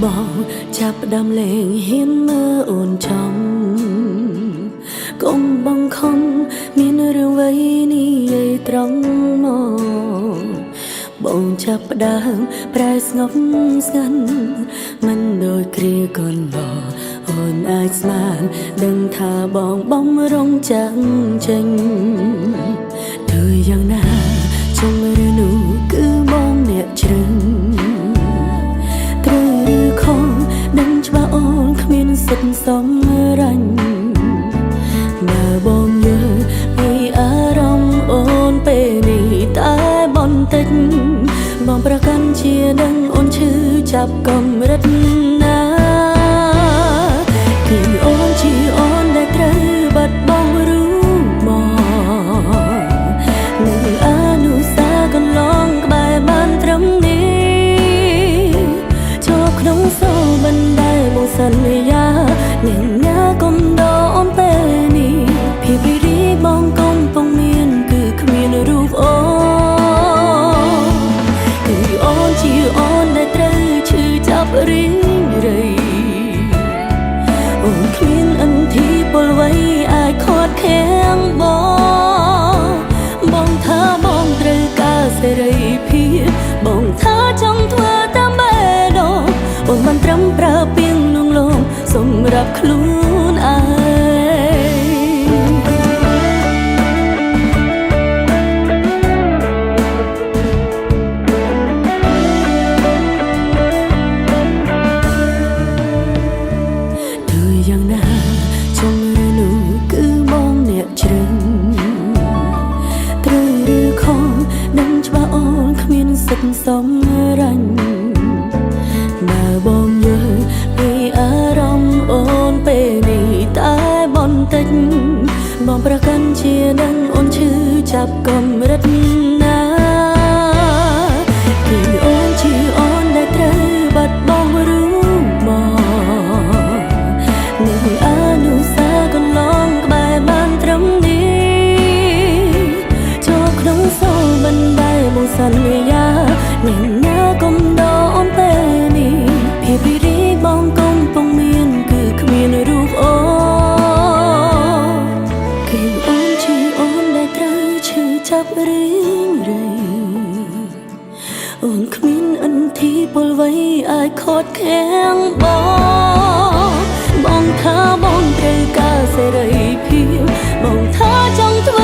បងចាប់ផ្ដើមលេងហ៊ានមើលអូនចំកុំបង្ខំមានរឿងអ្វីនេះយាយត្រង់មកបងចាប់ផ្ដើមប្រែស្ងប់ស្ងាត់មិនដូចគ្រាកូនបងអូនអាចស្មានដឹងថាបងបំរុងចាំចេញទើយ៉ាងណាជុំឬនោះគឺបងអ្នកជ្រឹងត្រូវឬខុសដឹងច្បាស់អូនគ្មានសិទ្ធិសម្រេចបើបងយល់ពីអារម្មណ៍អូនពេលនេះតែបន្តិចបងប្រកាន់ជាដឹងអូនឈឺចាប់កម្រិតណាគឺអូនជាអូនដែលត្រូវបាត់បង់รู้មកនៅអនុសាកន្លងក្បែរបានត្រឹមនេះចូលក្នុងសូរបណ្ដែលមកសន្យាអ្នកណាកុំដកអូនពេលនេះភាពរីរីបងកំពុងមានគឺគ្មានរូបអូនគឺអូនជាអូនដែលត្រូវឈឺចាប់រីងរៃអូនគ្មានអន្ធីពលអ្វីអាចខាត់ខាំងបងថាបងត្រូវការសេរីភាពបងថាចង់ធ្វើតាមបេះដូងអូនមិនត្រឹមប្រើពាក្យលួងលោមសម្រាប់ខ្លួនឯងសិទ្ធិសម្រេចបើបងយល់ពីអារម្មណ៍អូនពេលនេះតែបន្តិចបងប្រកាន់ជាដឹងអូនឈឺចាប់កម្រិតណាគឺអូនជាអូនដែលត្រូវបាត់បង់รู้មកនៅអនុសាកន្លងក្បែរបានត្រឹមនេះចូលក្នុងសូរបណ្ដែលមកសន្យាអ្នកណាកុំដកអូនពេលនេះភាពរីរីបងកំពុងមានគឺគ្មានរូបអូនគឺអូនជាអូនដែលត្រូវឈឺចាប់រីងរៃអូនគ្មានអន្ធីពលអ្វីអាចខាត់ខាំងបងថាបងត្រូវការសេរីភាពបងថាចង់ធ្វើ